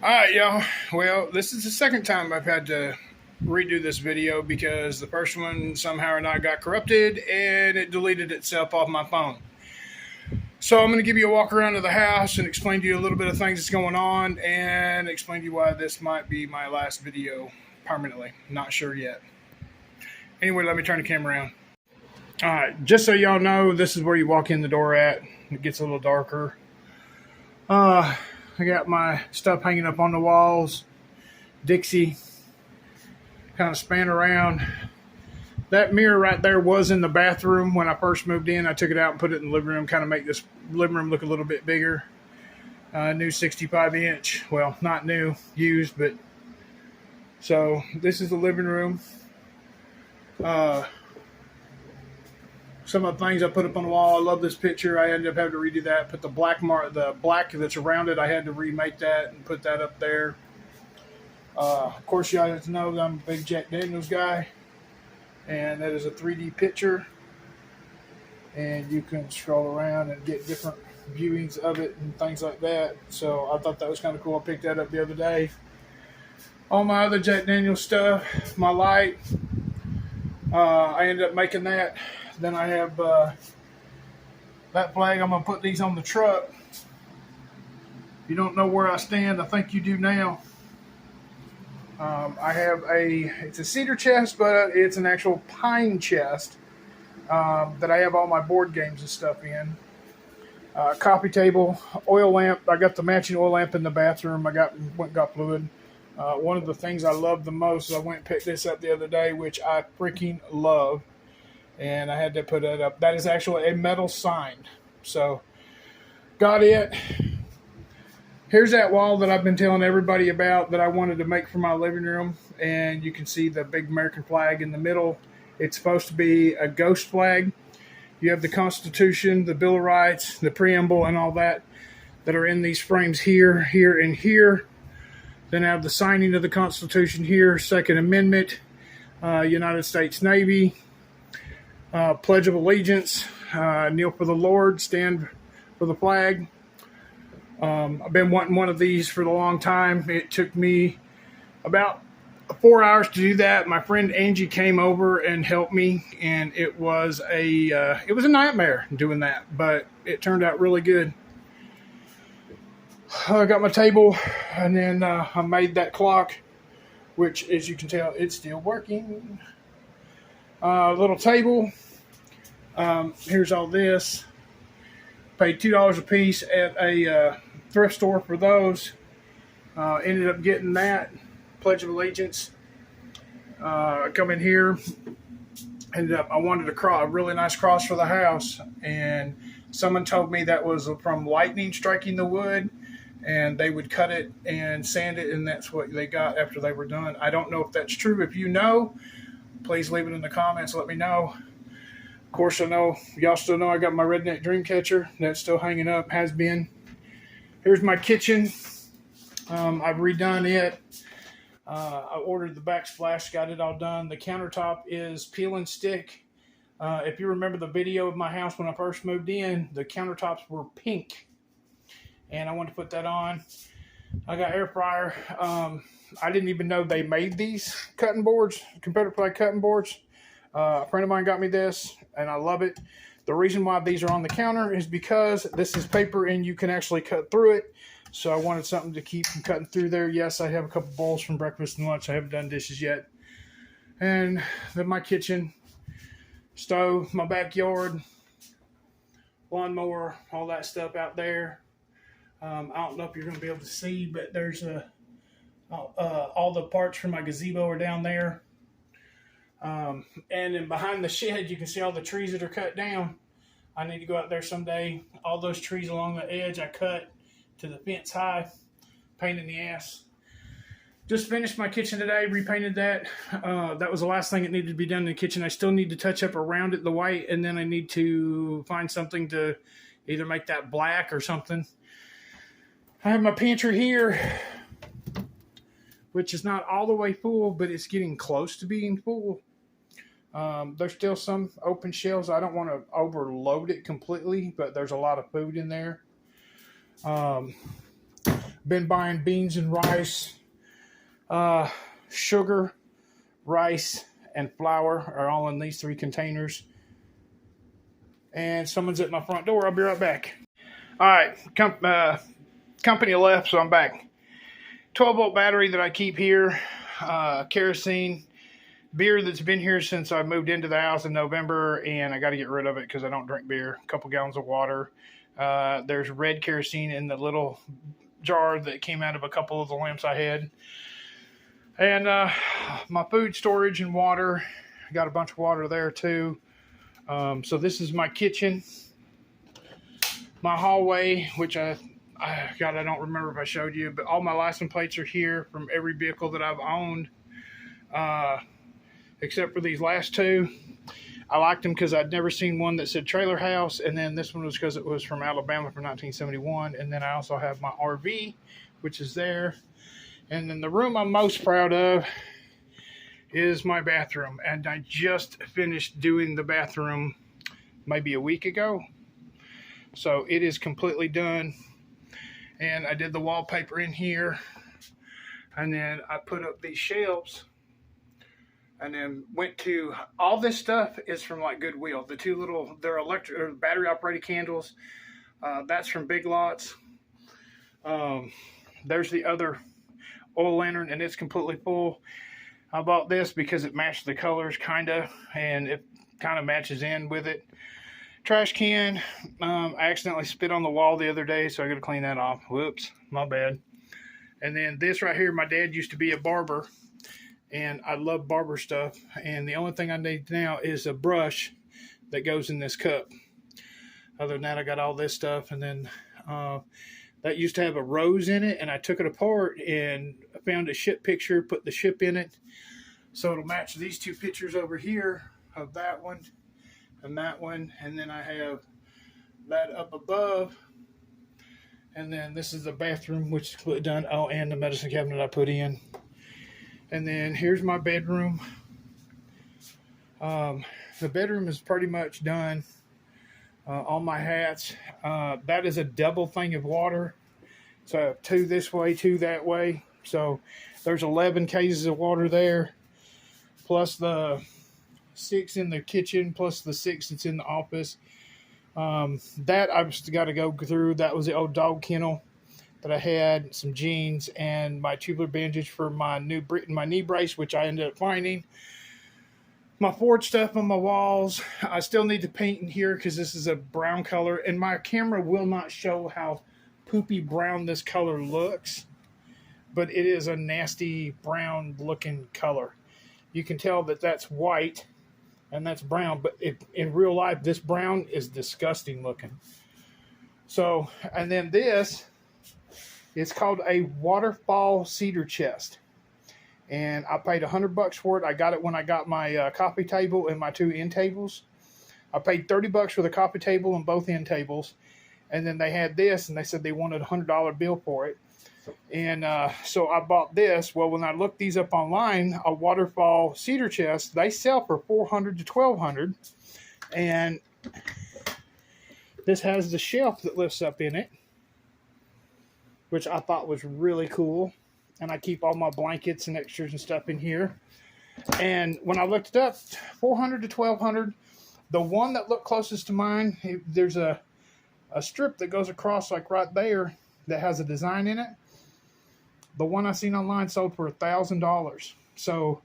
All right, y'all. Well, this is the second time I've had to redo this video because the first one somehow or not got corrupted and it deleted itself off my phone. So I'm going to give you a walk around of the house and explain to you a little bit of things that's going on and explain to you why this might be my last video permanently. Not sure yet. Anyway, let me turn the camera around. All right, just so y'all know, this is where you walk in the door at. It gets a little darker. I got my stuff hanging up on the walls. Dixie kind of span around. That mirror right there was in the bathroom when I first moved in. I took it out and put it in the living room, kind of make this living room look a little bit bigger. New 65-inch. Well, not new, used, but so this is the living room. Some of the things I put up on the wall. I love this picture. I ended up having to redo that. Put the black that's around it. I had to remake that and put that up there. Of course, you guys know that I'm a big Jack Daniels guy, and that is a 3D picture. And you can scroll around and get different viewings of it and things like that. So I thought that was kind of cool. I picked that up the other day. All my other Jack Daniels stuff, my light. I ended up making that. Then I have that flag. I'm going to put these on the truck. If you don't know where I stand, I think you do now. I have it's a cedar chest, but it's an actual pine chest that I have all my board games and stuff in. Coffee table, oil lamp. I got the matching oil lamp in the bathroom. Went and got fluid. One of the things I love the most is I went and picked this up the other day, which I freaking love. And I had to put it up. That is actually a metal sign. So, got it. Here's that wall that I've been telling everybody about that I wanted to make for my living room. And you can see the big American flag in the middle. It's supposed to be a ghost flag. You have the Constitution, the Bill of Rights, the preamble, and all that are in these frames here, here, and here. Then I have the signing of the Constitution here, Second Amendment, United States Navy. Pledge of Allegiance, kneel for the Lord, stand for the flag. I've been wanting one of these for a long time. It took me about 4 hours to do that. My friend Angie came over and helped me, and it was a nightmare doing that, but it turned out really good. I got my table, and then I made that clock, which, as you can tell, it's still working. Little table. Here's all this. Paid $2 a piece at a thrift store for those. Ended up getting that. Pledge of Allegiance. Come in here. I wanted a really nice cross for the house. And someone told me that was from lightning striking the wood. And they would cut it and sand it. And that's what they got after they were done. I don't know if that's true. If you know, please leave it in the comments. Let me know. Of course, I know y'all still know I got my Redneck Dreamcatcher that's still hanging up, has been. Here's my kitchen. I've redone it. I ordered the backsplash, got it all done. The countertop is peel and stick. If you remember the video of my house when I first moved in, the countertops were pink, and I wanted to put that on. I got air fryer. I didn't even know they made these cutting boards, competitive play cutting boards. A friend of mine got me this, and I love it. The reason why these are on the counter is because this is paper, and you can actually cut through it. So I wanted something to keep from cutting through there. Yes, I have a couple bowls from breakfast and lunch. I haven't done dishes yet. And then my kitchen, stove, my backyard, lawnmower, all that stuff out there. I don't know if you're going to be able to see, but there's all the parts for my gazebo are down there. And then behind the shed, you can see all the trees that are cut down. I need to go out there someday. All those trees along the edge I cut to the fence high. Pain in the ass. Just finished my kitchen today, repainted that. That was the last thing that needed to be done in the kitchen. I still need to touch up around it, the white, and then I need to find something to either make that black or something. I have my pantry here, which is not all the way full, but it's getting close to being full. There's still some open shelves. I don't want to overload it completely, but there's a lot of food in there. Been buying beans and rice, sugar, rice, and flour are all in these 3 containers. And someone's at my front door. I'll be right back. All right, company left, so I'm back. 12-volt battery that I keep here, kerosene, beer that's been here since I moved into the house in November, and I got to get rid of it because I don't drink beer. A couple gallons of water. There's red kerosene in the little jar that came out of a couple of the lamps I had. And my food storage and water. I got a bunch of water there too. So this is my kitchen, my hallway, which God, I don't remember if I showed you, but all my license plates are here from every vehicle that I've owned, except for these last 2. I liked them because I'd never seen one that said trailer house, and then this one was because it was from Alabama from 1971, and then I also have my RV, which is there, and then the room I'm most proud of is my bathroom, and I just finished doing the bathroom maybe a week ago, so it is completely done. And I did the wallpaper in here, and then I put up these shelves, and then went to, all this stuff is from like Goodwill. The 2 little, they're electric or battery operated candles, that's from Big Lots. There's the other oil lantern, and it's completely full. I bought this because it matched the colors kind of, and it kind of matches in with it. Trash can, I accidentally spit on the wall the other day, so I got to clean that off. Whoops, my bad. And then this right here, my dad used to be a barber, and I love barber stuff, and the only thing I need now is a brush that goes in this cup. Other than that, I got all this stuff, and then that used to have a rose in it, and I took it apart and found a ship picture, put the ship in it, so it'll match these 2 pictures over here of that one and that one, and then I have that up above, and then this is the bathroom, which is completely done. Oh, and the medicine cabinet I put in, and then here's my bedroom. The bedroom is pretty much done. All my hats. That is a double thing of water, so I have 2 this way, 2 that way, so there's 11 cases of water there, plus the 6 in the kitchen, plus the 6 that's in the office. That I've just got to go through. That was the old dog kennel that I had, some jeans, and my tubular bandage for my knee brace, which I ended up finding. My Ford stuff on my walls. I still need to paint in here because this is a brown color, and my camera will not show how poopy brown this color looks, but it is a nasty brown looking color. You can tell that that's white and that's brown, but in real life, this brown is disgusting looking. So, and then this, it's called a waterfall cedar chest. And I paid $100 for it. I got it when I got my coffee table and my 2 end tables. I paid $30 for the coffee table and both end tables. And then they had this, and they said they wanted a $100 bill for it. And so I bought this. Well, when I looked these up online, a waterfall cedar chest, they sell for $400 to $1,200. And this has the shelf that lifts up in it, which I thought was really cool. And I keep all my blankets and extras and stuff in here. And when I looked it up, $400 to $1,200. The one that looked closest to mine, there's a strip that goes across like right there that has a design in it. The one I seen online sold for $1,000. So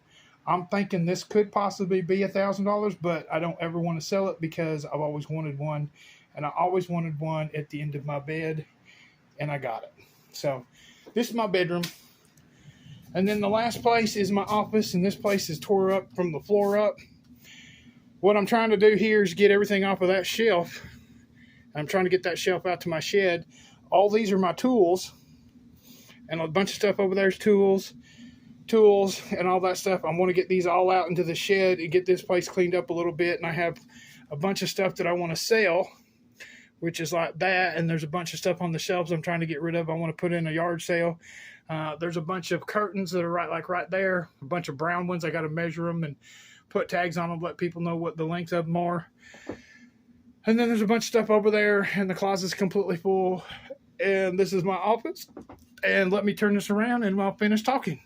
I'm thinking this could possibly be $1,000, but I don't ever want to sell it because I've always wanted one. And I always wanted one at the end of my bed, and I got it. So this is my bedroom. And then the last place is my office, and this place is tore up from the floor up. What I'm trying to do here is get everything off of that shelf. I'm trying to get that shelf out to my shed. All these are my tools, and a bunch of stuff over there is tools, and all that stuff. I want to get these all out into the shed and get this place cleaned up a little bit, and I have a bunch of stuff that I want to sell, which is like that, and there's a bunch of stuff on the shelves I'm trying to get rid of. I want to put in a yard sale. There's a bunch of curtains that are right there, a bunch of brown ones. I got to measure them and put tags on them, let people know what the length of them are. And then there's a bunch of stuff over there, and the closet's completely full. and this is my office. And let me turn this around and I'll finish talking.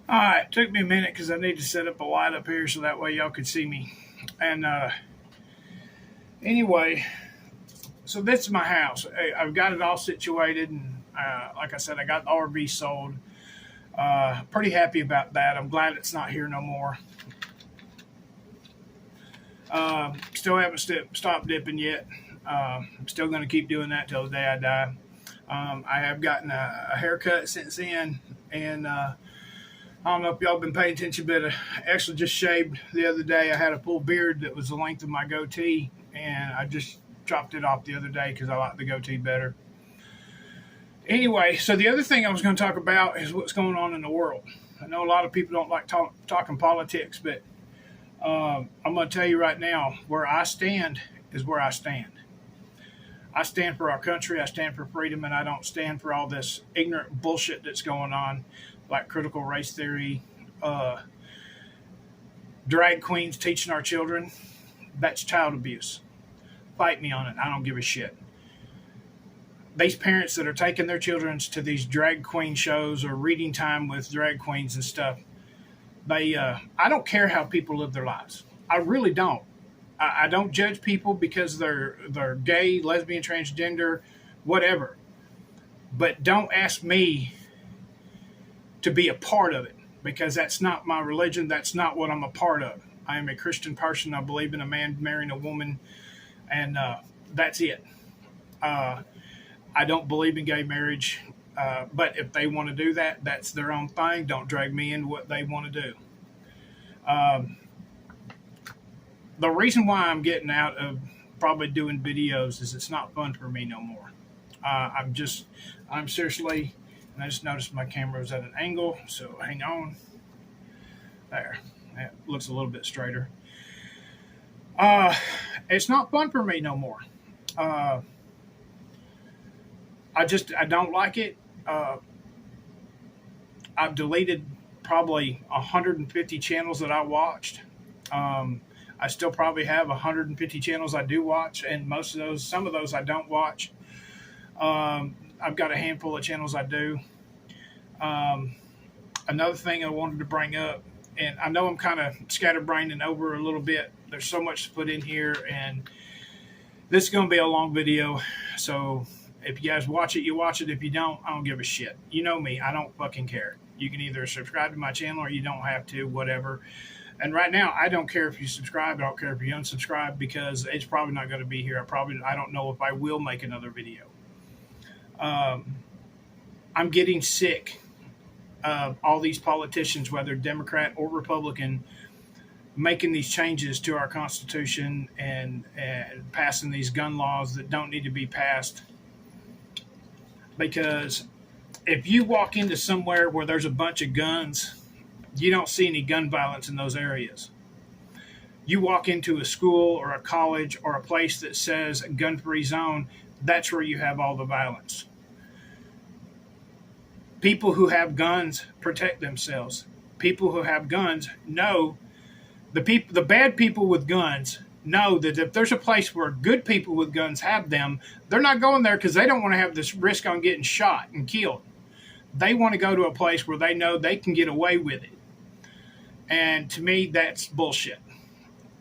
All right, took me a minute because I need to set up a light up here so that way y'all could see me. And anyway, so this is my house. I've got it all situated, and like I said, I got the RV sold. Pretty happy about that. I'm glad it's not here no more. Still haven't stopped dipping yet. I'm still going to keep doing that till the day I die. I have gotten a haircut since then, and I don't know if y'all been paying attention, but I actually just shaved the other day. I had a full beard that was the length of my goatee, and I just chopped it off the other day because I like the goatee better. Anyway, so the other thing I was going to talk about is what's going on in the world. I know a lot of people don't like talking politics, but I'm going to tell you right now, where I stand is where I stand. I stand for our country, I stand for freedom, and I don't stand for all this ignorant bullshit that's going on, like critical race theory, drag queens teaching our children. That's child abuse. Fight me on it. I don't give a shit. These parents that are taking their children to these drag queen shows or reading time with drag queens and stuff, I don't care how people live their lives. I really don't. I don't judge people because they're gay, lesbian, transgender, whatever. But don't ask me to be a part of it, because that's not my religion. That's not what I'm a part of. I am a Christian person. I believe in a man marrying a woman, and that's it. I don't believe in gay marriage, but if they want to do that, that's their own thing. Don't drag me into what they want to do. The reason why I'm getting out of probably doing videos is it's not fun for me no more. I'm seriously, and I just noticed my camera was at an angle, so hang on. There, that looks a little bit straighter. It's not fun for me no more. I don't like it. I've deleted probably 150 channels that I watched. I still probably have 150 channels I do watch, and some of those I don't watch. I've got a handful of channels I do. Another thing I wanted to bring up, and I know I'm kind of scatterbraining over a little bit. There's so much to put in here, and this is going to be a long video. So if you guys watch it, you watch it. If you don't, I don't give a shit. You know me. I don't fucking care. You can either subscribe to my channel or you don't have to, whatever. And right now, I don't care if you subscribe. I don't care if you unsubscribe, because it's probably not going to be here. I don't know if I will make another video. I'm getting sick of all these politicians, whether Democrat or Republican, making these changes to our Constitution and passing these gun laws that don't need to be passed. Because if you walk into somewhere where there's a bunch of guns, you don't see any gun violence in those areas. You walk into a school or a college or a place that says gun-free zone, that's where you have all the violence. People who have guns protect themselves. People who have guns know, the bad people with guns know that if there's a place where good people with guns have them, they're not going there because they don't want to have this risk on getting shot and killed. They want to go to a place where they know they can get away with it. And to me, that's bullshit.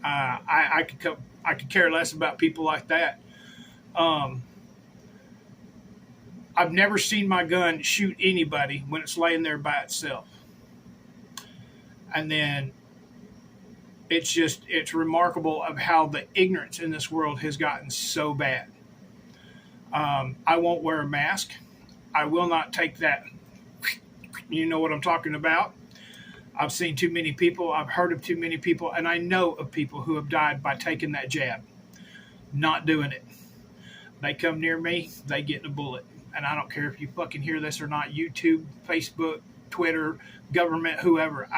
I could care less about people like that. I've never seen my gun shoot anybody when it's laying there by itself. And then it's remarkable of how the ignorance in this world has gotten so bad. I won't wear a mask. I will not take that. You know what I'm talking about. I've seen too many people. I've heard of too many people. And I know of people who have died by taking that jab. Not doing it. They come near me, they get in a bullet. And I don't care if you fucking hear this or not. YouTube, Facebook, Twitter, government, whoever.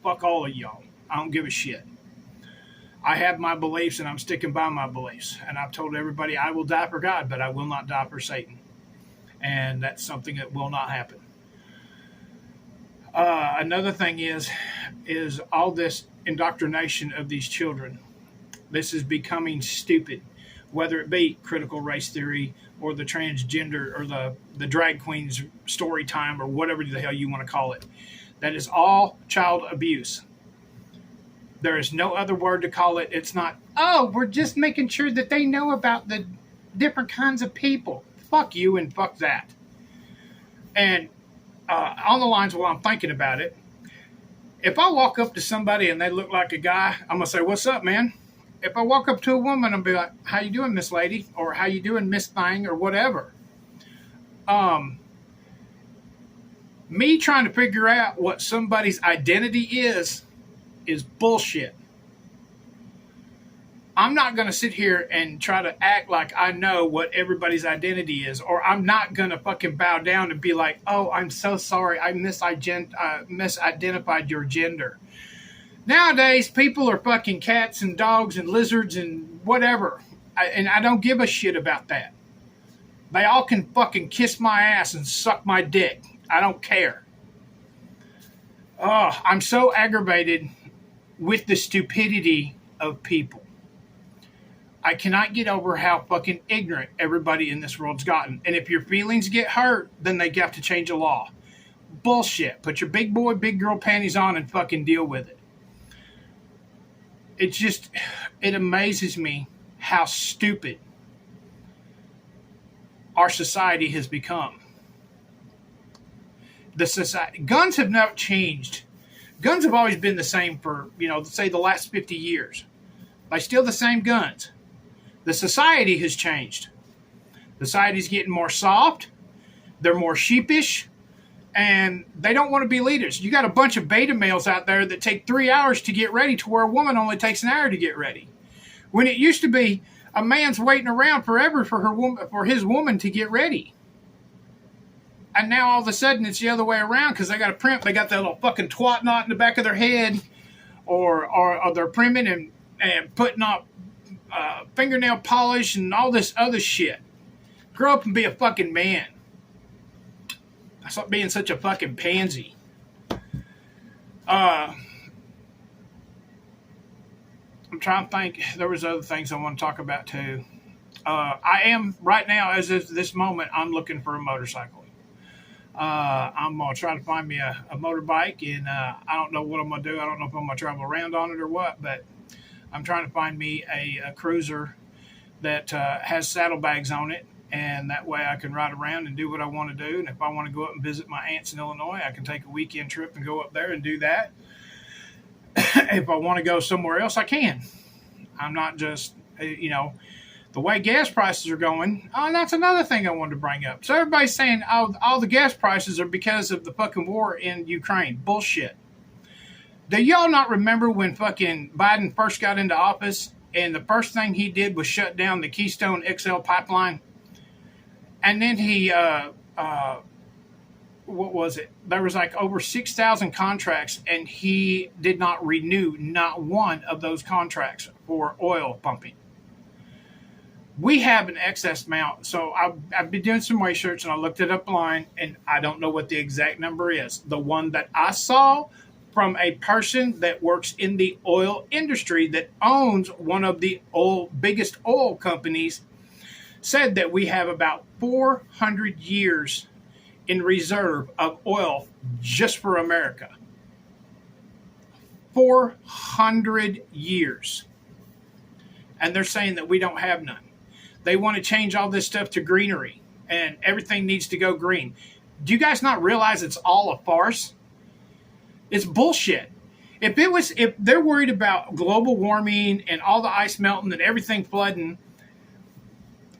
Fuck all of y'all. I don't give a shit. I have my beliefs and I'm sticking by my beliefs. And I've told everybody I will die for God, but I will not die for Satan. And that's something that will not happen. Another thing is all this indoctrination of these children. This is becoming stupid. whether it be critical race theory or the transgender or the drag queen's story time or whatever the hell you want to call it. That is all child abuse. There is no other word to call it. It's not, oh, we're just making sure that they know about the different kinds of people. Fuck you and fuck that. And on the lines while I'm thinking about it, if I walk up to somebody and they look like a guy, I'm going to say, what's up, man? If I walk up to a woman, I'll be like, how you doing, Miss Lady? Or how you doing, Miss Thing? Or whatever. Me trying to figure out what somebody's identity is bullshit. I'm not going to sit here and try to act like I know what everybody's identity is, or I'm not going to fucking bow down and be like, oh, I'm so sorry, I misidentified your gender. Nowadays, people are fucking cats and dogs and lizards and whatever, and I don't give a shit about that. They all can fucking kiss my ass and suck my dick. I don't care. Oh, I'm so aggravated with the stupidity of people. I cannot get over how fucking ignorant everybody in this world's gotten. And if your feelings get hurt, then they have to change the law. Bullshit. Put your big boy, big girl panties on and fucking deal with it. It's just, it amazes me how stupid our society has become. Guns have not changed. Guns have always been the same for, say the last 50 years. They're still the same guns. The society has changed. Society's getting more soft. They're more sheepish. And they don't want to be leaders. You got a bunch of beta males out there that take 3 hours to get ready to where a woman only takes an hour to get ready. When it used to be a man's waiting around forever for his woman to get ready. And now all of a sudden it's the other way around because they got a primp. They got that little fucking twat knot in the back of their head, or they're primming and putting up fingernail polish and all this other shit. Grow up and be a fucking man. Stop being such a fucking pansy. I'm trying to think. There was other things I want to talk about too. I am right now, as of this moment, I'm looking for a motorcycle. I'm going to try to find me a motorbike, and I don't know what I'm going to do. I don't know if I'm going to travel around on it or what, but I'm trying to find me a cruiser that has saddlebags on it, and that way I can ride around and do what I want to do. And if I want to go up and visit my aunts in Illinois, I can take a weekend trip and go up there and do that. If I want to go somewhere else, I can. I'm not just, the way gas prices are going. Oh, and that's another thing I wanted to bring up. So everybody's saying all the gas prices are because of the fucking war in Ukraine. Bullshit. Do y'all not remember when fucking Biden first got into office and the first thing he did was shut down the Keystone XL pipeline? And then he, what was it? There was like over 6,000 contracts, and he did not renew not one of those contracts for oil pumping. We have an excess amount. So I've been doing some research, and I looked it up online, and I don't know what the exact number is. The one that I saw from a person that works in the oil industry that owns one of the biggest oil companies said that we have about 400 years in reserve of oil just for America. 400 years. And they're saying that we don't have none. They want to change all this stuff to greenery, and everything needs to go green. Do you guys not realize it's all a farce? It's bullshit. If they're worried about global warming and all the ice melting and everything flooding,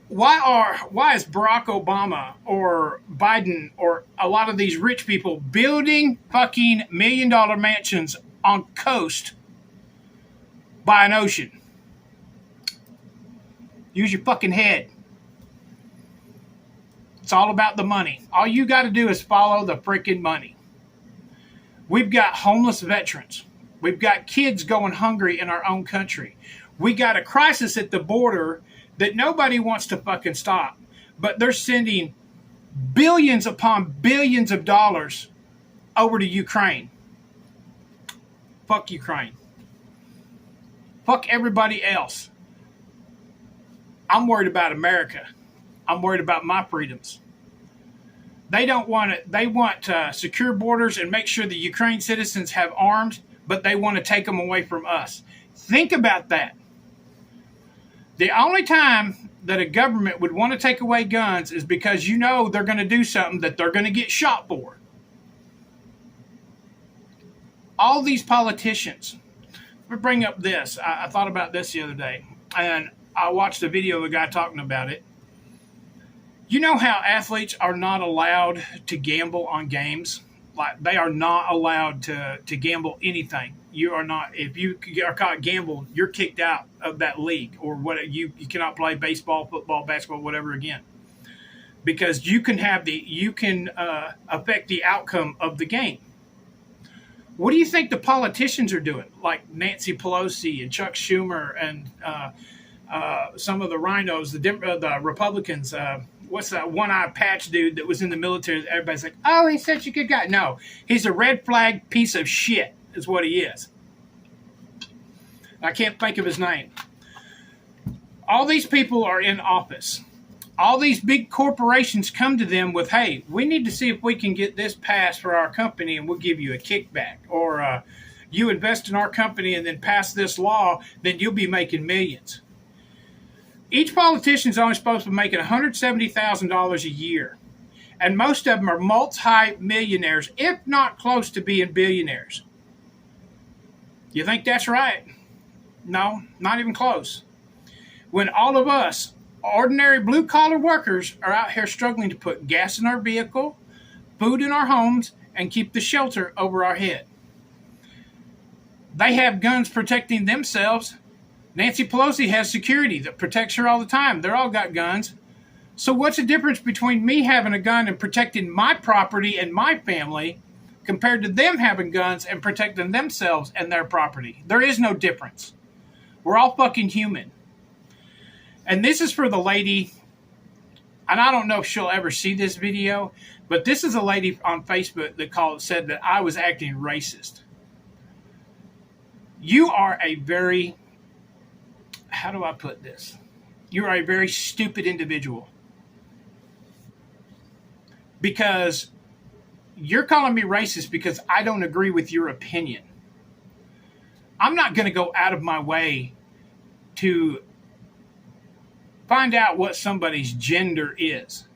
why is Barack Obama or Biden or a lot of these rich people building fucking $1 million mansions on coast by an ocean? Use your fucking head. It's all about the money. All you got to do is follow the freaking money. We've got homeless veterans. We've got kids going hungry in our own country. We got a crisis at the border that nobody wants to fucking stop. But they're sending billions upon billions of dollars over to Ukraine. Fuck Ukraine. Fuck everybody else. I'm worried about America. I'm worried about my freedoms. They don't want it. They want secure borders and make sure the Ukraine citizens have arms, but they want to take them away from us. Think about that. The only time that a government would want to take away guns is because you know they're going to do something that they're going to get shot for. All these politicians. Let me bring up this. I thought about this the other day, and I watched a video of a guy talking about it. You know how athletes are not allowed to gamble on games? Like, they are not allowed to gamble anything. You are not. If you are caught gambling, you're kicked out of that league, or what. You cannot play baseball, football, basketball, whatever again, because you can affect the outcome of the game. What do you think the politicians are doing? Like Nancy Pelosi and Chuck Schumer and some of the rhinos, the Republicans. What's that one-eyed patch dude that was in the military? Everybody's like, oh, he's such a good guy. No, he's a red flag piece of shit is what he is. I can't think of his name. All these people are in office. All these big corporations come to them with, hey, we need to see if we can get this passed for our company and we'll give you a kickback. Or you invest in our company and then pass this law, then you'll be making millions. Each politician is only supposed to be making $170,000 a year. And most of them are multi-millionaires, if not close to being billionaires. You think that's right? No, not even close. When all of us, ordinary blue-collar workers, are out here struggling to put gas in our vehicle, food in our homes, and keep the shelter over our head. They have guns protecting themselves. Nancy Pelosi has security that protects her all the time. They're all got guns. So what's the difference between me having a gun and protecting my property and my family compared to them having guns and protecting themselves and their property? There is no difference. We're all fucking human. And this is for the lady, and I don't know if she'll ever see this video, but this is a lady on Facebook that said that I was acting racist. You are a very, how do I put this? You are a very stupid individual. Because you're calling me racist because I don't agree with your opinion. I'm not going to go out of my way to find out what somebody's gender is.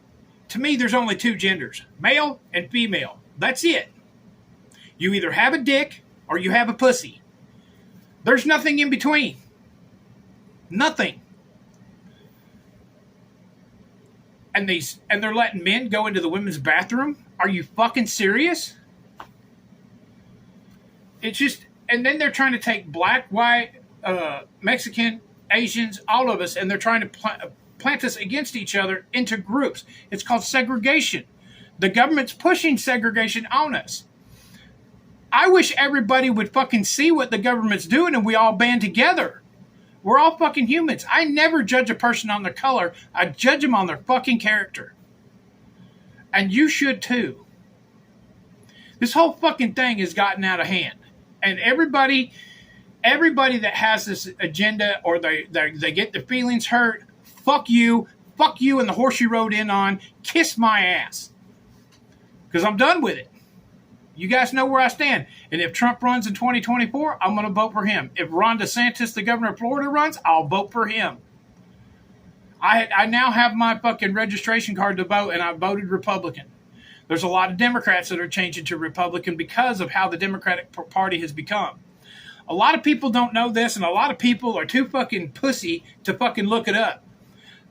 To me, there's only two genders, male and female. That's it. You either have a dick or you have a pussy. There's nothing in between. Nothing. And they're letting men go into the women's bathroom? Are you fucking serious? It's just, and then they're trying to take black, white, Mexican, Asians, all of us, and they're trying to plant us against each other into groups. It's called segregation. The government's pushing segregation on us. I wish everybody would fucking see what the government's doing and we all band together. We're all fucking humans. I never judge a person on their color. I judge them on their fucking character. And you should too. This whole fucking thing has gotten out of hand. And everybody that has this agenda or they get their feelings hurt, fuck you and the horse you rode in on, kiss my ass. Because I'm done with it. You guys know where I stand. And if Trump runs in 2024, I'm going to vote for him. If Ron DeSantis, the governor of Florida, runs, I'll vote for him. I now have my fucking registration card to vote, and I voted Republican. There's a lot of Democrats that are changing to Republican because of how the Democratic Party has become. A lot of people don't know this, and a lot of people are too fucking pussy to fucking look it up.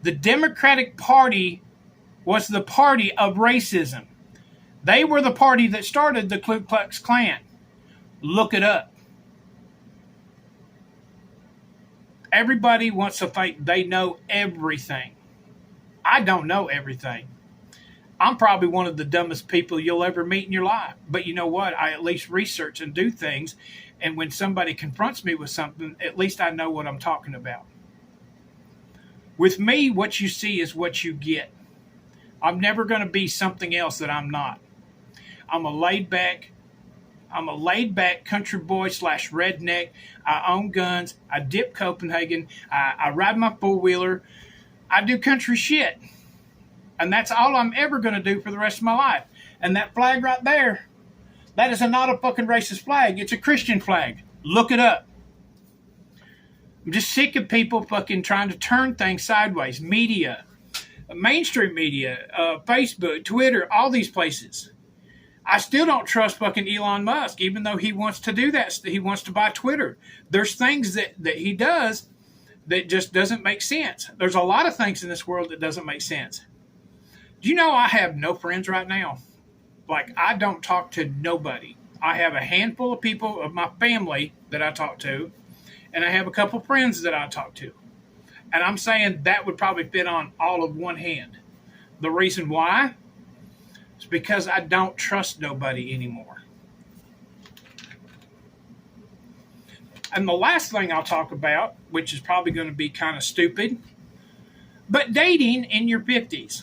The Democratic Party was the party of racism. They were the party that started the Ku Klux Klan. Look it up. Everybody wants to think they know everything. I don't know everything. I'm probably one of the dumbest people you'll ever meet in your life. But you know what? I at least research and do things. And when somebody confronts me with something, at least I know what I'm talking about. With me, what you see is what you get. I'm never going to be something else that I'm not. I'm a laid back country boy / redneck. I own guns. I dip Copenhagen. I ride my four-wheeler. I do country shit. And that's all I'm ever going to do for the rest of my life. And that flag right there, that is not a fucking racist flag. It's a Christian flag. Look it up. I'm just sick of people fucking trying to turn things sideways. Media, mainstream media, Facebook, Twitter, all these places. I still don't trust fucking Elon Musk, even though he wants to do that. He wants to buy Twitter. There's things that he does that just doesn't make sense. There's a lot of things in this world that doesn't make sense. Do you know I have no friends right now? Like, I don't talk to nobody. I have a handful of people of my family that I talk to, and I have a couple friends that I talk to. And I'm saying that would probably fit on all of one hand. The reason why is because I don't trust nobody anymore. And the last thing I'll talk about, which is probably going to be kind of stupid, but dating in your 50s.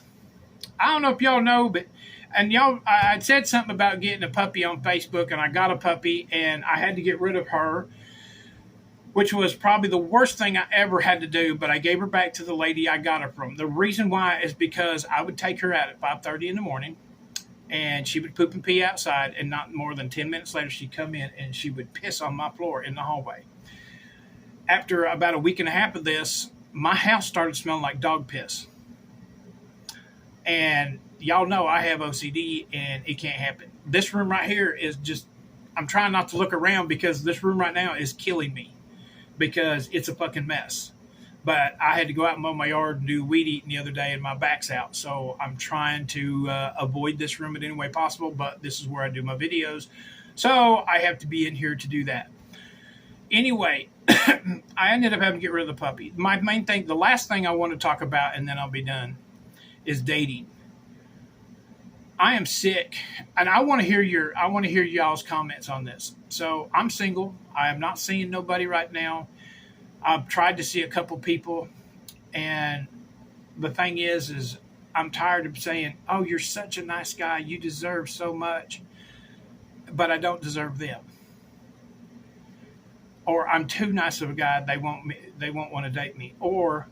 I don't know if y'all know, but I said something about getting a puppy on Facebook, and I got a puppy, and I had to get rid of her, which was probably the worst thing I ever had to do, but I gave her back to the lady I got her from. The reason why is because I would take her out at 5:30 in the morning, and she would poop and pee outside, and not more than 10 minutes later, she'd come in, and she would piss on my floor in the hallway. After about a week and a half of this, my house started smelling like dog piss. And y'all know I have OCD, and it can't happen. This room right here is just, I'm trying not to look around because this room right now is killing me because it's a fucking mess. But I had to go out and mow my yard and do weed eating the other day, and my back's out. So I'm trying to avoid this room in any way possible, but this is where I do my videos. So I have to be in here to do that. Anyway, I ended up having to get rid of the puppy. My main thing, the last thing I want to talk about, and then I'll be done, is dating. I am sick, and I want to hear y'all's comments on this. So I'm single. I am not seeing nobody right now. I've tried to see a couple people, and the thing is I'm tired of saying, "Oh, you're such a nice guy. You deserve so much," but I don't deserve them. Or I'm too nice of a guy. They won't want to date me. Or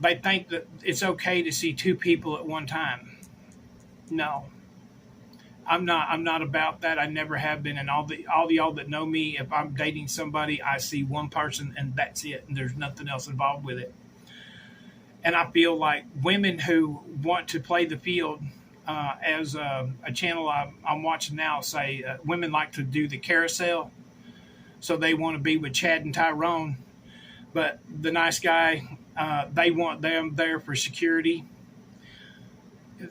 they think that it's okay to see two people at one time. No, I'm not about that. I never have been. And all y'all that know me, if I'm dating somebody, I see one person and that's it, and there's nothing else involved with it. And I feel like women who want to play the field, as a channel I'm watching now, say women like to do the carousel, so they want to be with Chad and Tyrone, but the nice guy, they want them there for security.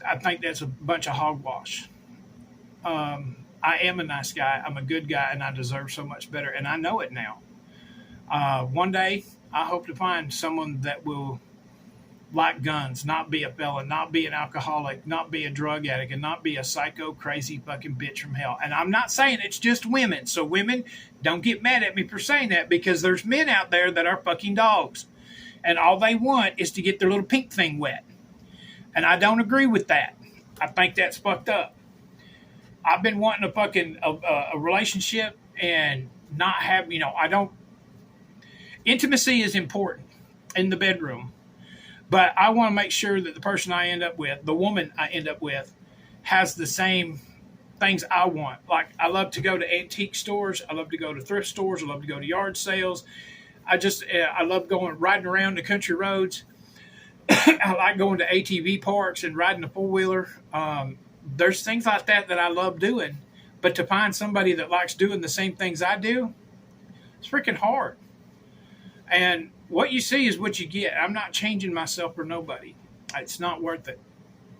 I think that's a bunch of hogwash. I am a nice guy. I'm a good guy, and I deserve so much better, and I know it now. One day, I hope to find someone that will like guns, not be a felon, not be an alcoholic, not be a drug addict, and not be a psycho, crazy fucking bitch from hell. And I'm not saying it's just women. So women, don't get mad at me for saying that, because there's men out there that are fucking dogs. And all they want is to get their little pink thing wet. And I don't agree with that. I think that's fucked up. I've been wanting a relationship and not have, intimacy is important in the bedroom. But I want to make sure that the person I end up with, the woman I end up with, has the same things I want. Like, I love to go to antique stores. I love to go to thrift stores. I love to go to yard sales. I love riding around the country roads. I like going to ATV parks and riding a four-wheeler. There's things like that I love doing. But to find somebody that likes doing the same things I do, it's freaking hard. And what you see is what you get. I'm not changing myself for nobody. It's not worth it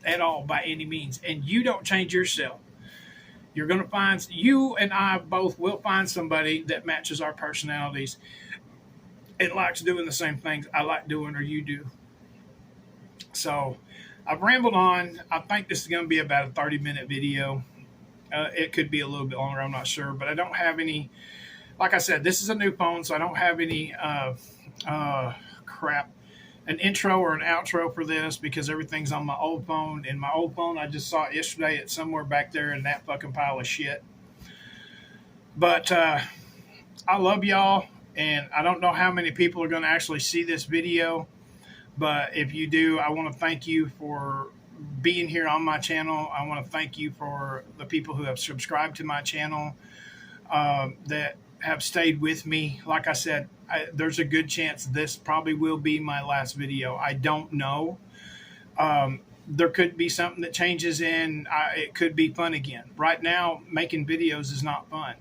at all by any means. And you don't change yourself. You're going to find, you and I both will find somebody that matches our personalities and likes doing the same things I like doing or you do. So I've rambled on. I think this is going to be about a 30-minute video. It could be a little bit longer. I'm not sure. But I don't have any, like I said, this is a new phone, so I don't have any an intro or an outro for this because everything's on my old phone. And my old phone, I just saw it yesterday. It's somewhere back there in that fucking pile of shit. But I love y'all, and I don't know how many people are going to actually see this video. But if you do, I want to thank you for being here on my channel. I want to thank you for the people who have subscribed to my channel, that have stayed with me. Like I said, there's a good chance this probably will be my last video. I don't know. There could be something that changes in. It could be fun again. Right now, making videos is not fun.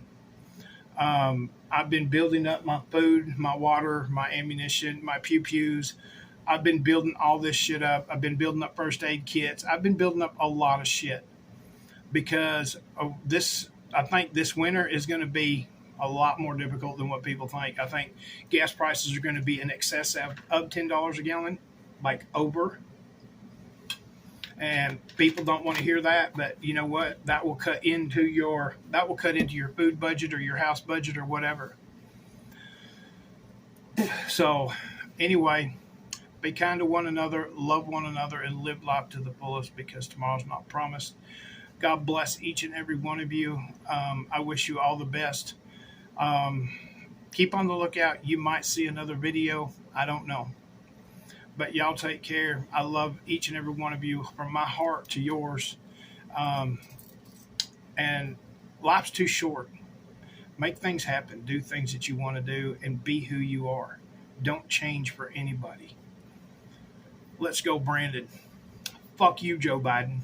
I've been building up my food, my water, my ammunition, my pew-pews. I've been building all this shit up. I've been building up first aid kits. I've been building up a lot of shit because of this. I think this winter is going to be a lot more difficult than what people think. I think gas prices are going to be in excess of $10 a gallon, like over. And people don't want to hear that, but you know what? That will cut into your food budget or your house budget or whatever. So, anyway, be kind to one another, love one another, and live life to the fullest because tomorrow's not promised. God bless each and every one of you. I wish you all the best. Keep on the lookout. You might see another video. I don't know. But y'all take care. I love each and every one of you from my heart to yours. And life's too short. Make things happen. Do things that you want to do and be who you are. Don't change for anybody. Let's go, Brandon. Fuck you, Joe Biden.